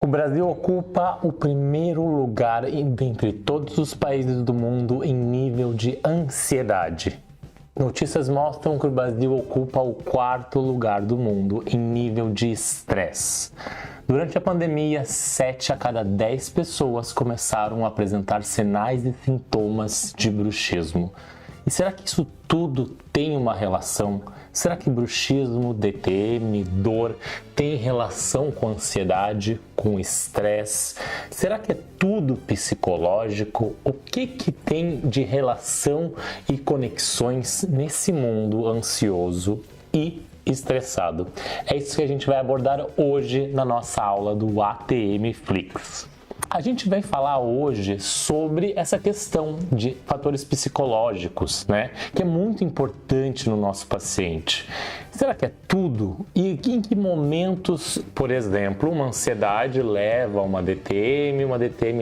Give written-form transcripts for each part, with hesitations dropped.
O Brasil ocupa o primeiro lugar dentre todos os países do mundo em nível de ansiedade. Notícias mostram que o Brasil ocupa o quarto lugar do mundo em nível de estresse. Durante a pandemia, 7 a cada 10 pessoas começaram a apresentar sinais e sintomas de bruxismo. E será que isso tudo tem uma relação? Será que bruxismo, DTM, dor tem relação com ansiedade, com estresse? Será que é tudo psicológico? O que tem de relação e conexões nesse mundo ansioso e estressado? É isso que a gente vai abordar hoje na nossa aula do ATM Flix. A gente vai falar hoje sobre essa questão de fatores psicológicos, né? Que é muito importante no nosso paciente. Será que é tudo? E em que momentos, por exemplo, uma ansiedade leva a uma DTM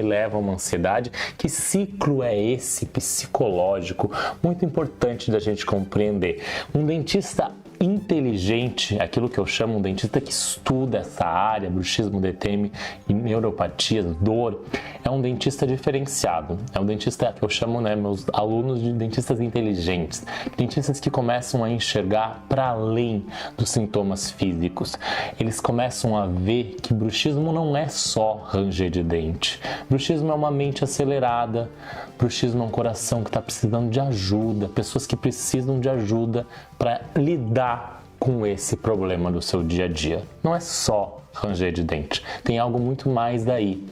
leva a uma ansiedade? Que ciclo é esse psicológico? Muito importante da gente compreender. Um dentista inteligente, aquilo que eu chamo um dentista que estuda essa área, bruxismo, DTM e neuropatias, dor, é um dentista diferenciado. É um dentista que eu chamo, meus alunos de dentistas inteligentes. Dentistas que começam a enxergar para além dos sintomas físicos. Eles começam a ver que bruxismo não é só ranger de dente. Bruxismo é uma mente acelerada. Bruxismo é um coração que está precisando de ajuda. Pessoas que precisam de ajuda para lidar com esse problema do seu dia a dia. Não é só ranger de dente, tem algo muito mais daí.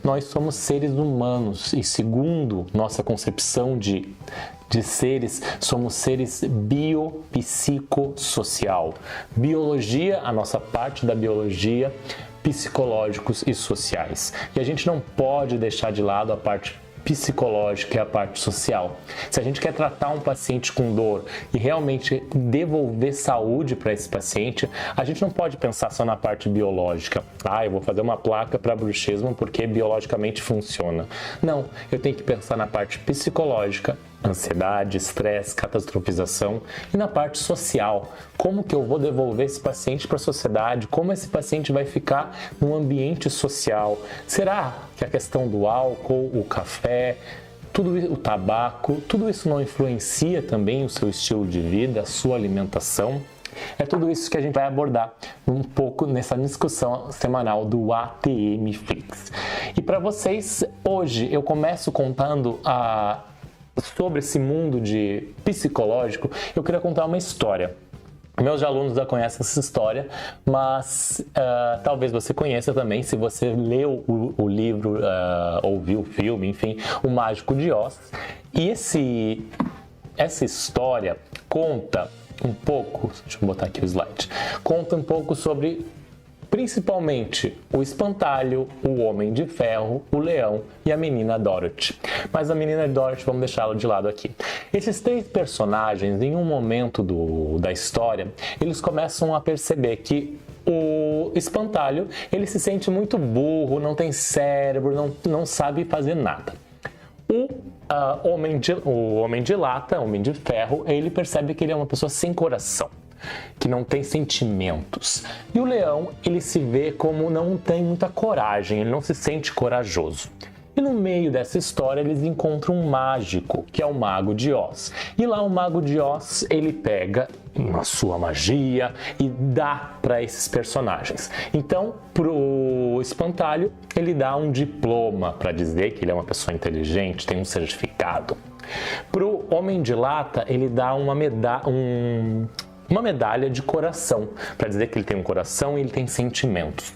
Nós somos seres humanos e, segundo nossa concepção de seres, somos seres biopsicossocial. Biologia, a nossa parte da biologia, psicológicos e sociais. E a gente não pode deixar de lado a parte psicológica e a parte social. Se a gente quer tratar um paciente com dor e realmente devolver saúde para esse paciente, a gente não pode pensar só na parte biológica. Eu vou fazer uma placa para bruxismo porque biologicamente funciona. Não, eu tenho que pensar na parte psicológica, ansiedade, estresse, catastrofização, e na parte social. Como que eu vou devolver esse paciente para a sociedade? Como esse paciente vai ficar no ambiente social? Será que a questão do álcool, o café, o tabaco, tudo isso não influencia também o seu estilo de vida, a sua alimentação? É tudo isso que a gente vai abordar um pouco nessa discussão semanal do ATM Flix. E para vocês, hoje eu começo contando sobre esse mundo de psicológico. Eu queria contar uma história. Meus alunos já conhecem essa história, mas talvez você conheça também, se você leu o livro, ou viu o filme, enfim, O Mágico de Oz. E essa história conta um pouco, deixa eu botar aqui o slide, conta um pouco sobre principalmente o espantalho, o Homem de Ferro, o Leão e a menina Dorothy. Mas a menina Dorothy, vamos deixá-la de lado aqui. Esses 3 personagens, em um momento da história, eles começam a perceber que o espantalho, ele se sente muito burro, não tem cérebro, não sabe fazer nada. O Homem de Lata, Homem de Ferro, ele percebe que ele é uma pessoa sem coração, que não tem sentimentos. E o leão, ele se vê como não tem muita coragem, ele não se sente corajoso. E no meio dessa história eles encontram um mágico, que é o Mago de Oz. E lá o Mago de Oz, ele pega a sua magia e dá para esses personagens. Então, pro espantalho, ele dá um diploma para dizer que ele é uma pessoa inteligente, tem um certificado. Pro Homem de Lata, ele dá uma medalha de coração, para dizer que ele tem um coração e ele tem sentimentos.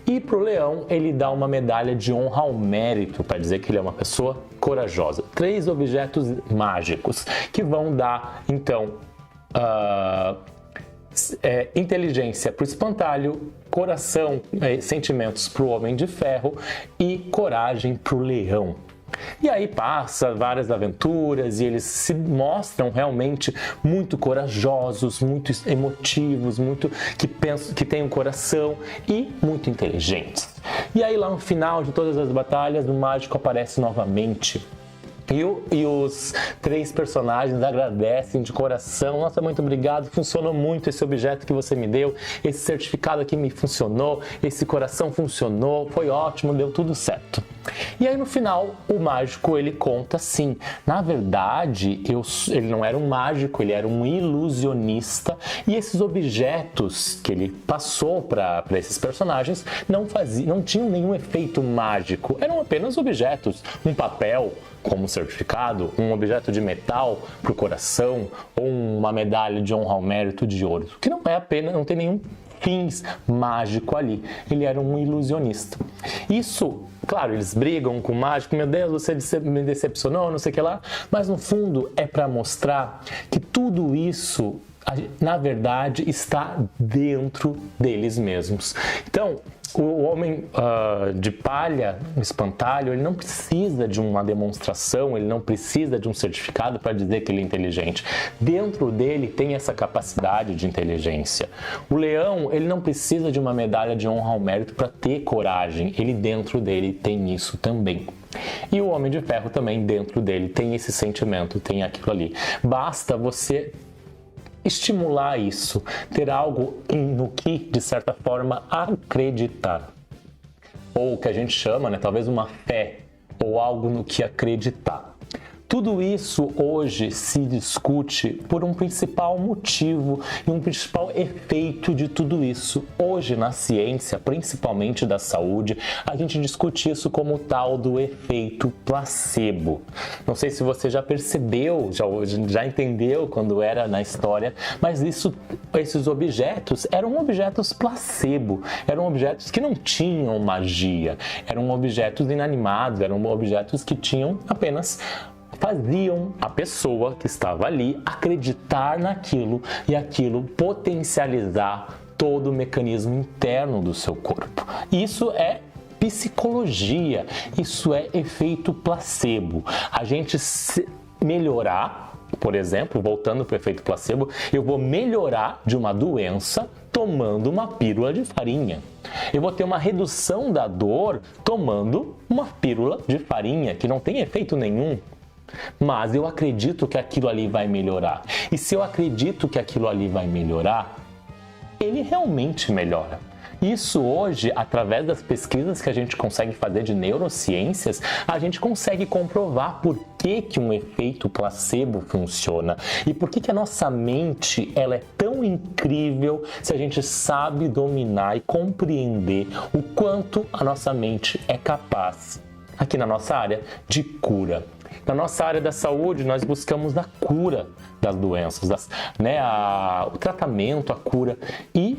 E para o leão, ele dá uma medalha de honra ao mérito, para dizer que ele é uma pessoa corajosa. 3 objetos mágicos que vão dar, então, inteligência para o espantalho, coração, sentimentos para o Homem de Ferro e coragem para o leão. E aí passa várias aventuras e eles se mostram realmente muito corajosos, muito emotivos, muito que têm um coração e muito inteligentes. E aí lá no final de todas as batalhas, o mágico aparece novamente E os 3 personagens agradecem de coração. Nossa, muito obrigado, funcionou muito esse objeto que você me deu, esse certificado aqui me funcionou, esse coração funcionou, foi ótimo, deu tudo certo. E aí no final o mágico ele conta assim, na verdade ele não era um mágico, ele era um ilusionista, e esses objetos que ele passou para esses personagens não tinham nenhum efeito mágico, eram apenas objetos, um papel como certificado, um objeto de metal para o coração ou uma medalha de honra ao mérito de ouro, que não tem nenhum fins mágico ali. Ele era um ilusionista. Isso, claro, eles brigam com o mágico, meu Deus, você me decepcionou, não sei o que lá, mas no fundo é para mostrar que tudo isso, na verdade, está dentro deles mesmos. Então, o homem de palha, o espantalho, ele não precisa de uma demonstração, ele não precisa de um certificado para dizer que ele é inteligente. Dentro dele tem essa capacidade de inteligência. O leão, ele não precisa de uma medalha de honra ao mérito para ter coragem, ele dentro dele tem isso também. E o homem de ferro também dentro dele tem esse sentimento, tem aquilo ali. Basta você estimular isso, ter algo no que, de certa forma, acreditar. Ou o que a gente chama, talvez uma fé, ou algo no que acreditar. Tudo isso hoje se discute por um principal motivo e um principal efeito de tudo isso. Hoje na ciência, principalmente da saúde, a gente discute isso como o tal do efeito placebo. Não sei se você já percebeu, já entendeu quando era na história, mas esses objetos eram objetos placebo, eram objetos que não tinham magia, eram objetos inanimados, eram objetos que tinham apenas faziam a pessoa que estava ali acreditar naquilo e aquilo potencializar todo o mecanismo interno do seu corpo. Isso é psicologia, isso é efeito placebo. A gente melhorar, por exemplo, voltando para o efeito placebo, eu vou melhorar de uma doença tomando uma pílula de farinha. Eu vou ter uma redução da dor tomando uma pílula de farinha que não tem efeito nenhum. Mas eu acredito que aquilo ali vai melhorar. E se eu acredito que aquilo ali vai melhorar, ele realmente melhora. Isso hoje, através das pesquisas que a gente consegue fazer de neurociências, a gente consegue comprovar por que um efeito placebo funciona e por que a nossa mente ela é tão incrível se a gente sabe dominar e compreender o quanto a nossa mente é capaz, aqui na nossa área, de cura. Na nossa área da saúde, nós buscamos a cura das doenças, o tratamento, a cura. E,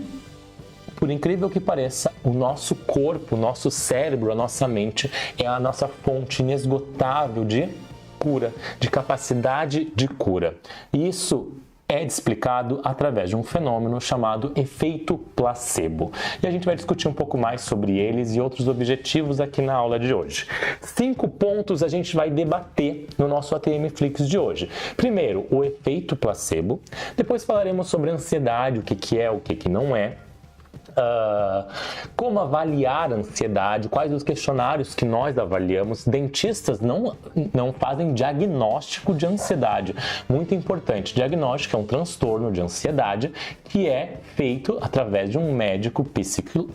por incrível que pareça, o nosso corpo, o nosso cérebro, a nossa mente é a nossa fonte inesgotável de cura, de capacidade de cura. Isso é explicado através de um fenômeno chamado efeito placebo. E a gente vai discutir um pouco mais sobre eles e outros objetivos aqui na aula de hoje. 5 pontos a gente vai debater no nosso ATM Flix de hoje. Primeiro, o efeito placebo. Depois falaremos sobre ansiedade, o que é, o que não é. Como avaliar a ansiedade, quais os questionários que nós avaliamos. Dentistas não fazem diagnóstico de ansiedade. Muito importante, diagnóstico é um transtorno de ansiedade que é feito através de um médico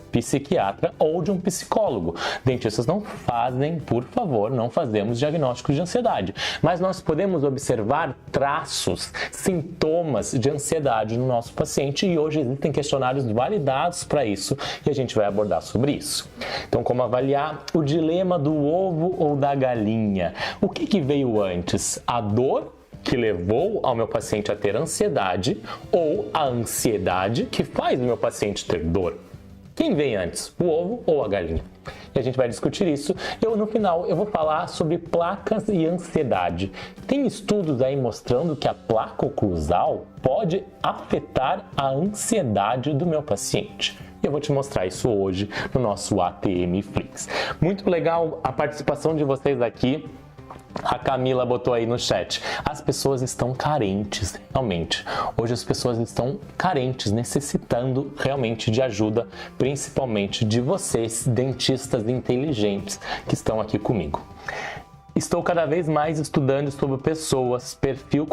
psiquiatra ou de um psicólogo. Dentistas não fazem, por favor, não fazemos diagnóstico de ansiedade. Mas nós podemos observar traços, sintomas de ansiedade no nosso paciente e hoje existem questionários validados para isso e a gente vai abordar sobre isso. Então, como avaliar o dilema do ovo ou da galinha? O que veio antes? A dor que levou ao meu paciente a ter ansiedade ou a ansiedade que faz o meu paciente ter dor? Quem vem antes, o ovo ou a galinha? E a gente vai discutir isso. No final, eu vou falar sobre placas e ansiedade. Tem estudos aí mostrando que a placa oclusal pode afetar a ansiedade do meu paciente. E eu vou te mostrar isso hoje no nosso ATM Flix. Muito legal a participação de vocês aqui. A Camila botou aí no chat. As pessoas estão carentes, realmente. Hoje as pessoas estão carentes, necessitando realmente de ajuda, principalmente de vocês, dentistas inteligentes, que estão aqui comigo. Estou cada vez mais estudando sobre pessoas, perfil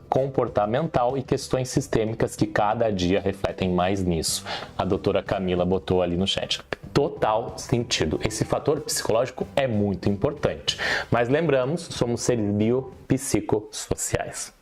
comportamental e questões sistêmicas que cada dia refletem mais nisso. A doutora Camila botou ali no chat. Total sentido. Esse fator psicológico é muito importante. Mas lembramos, somos seres biopsicossociais.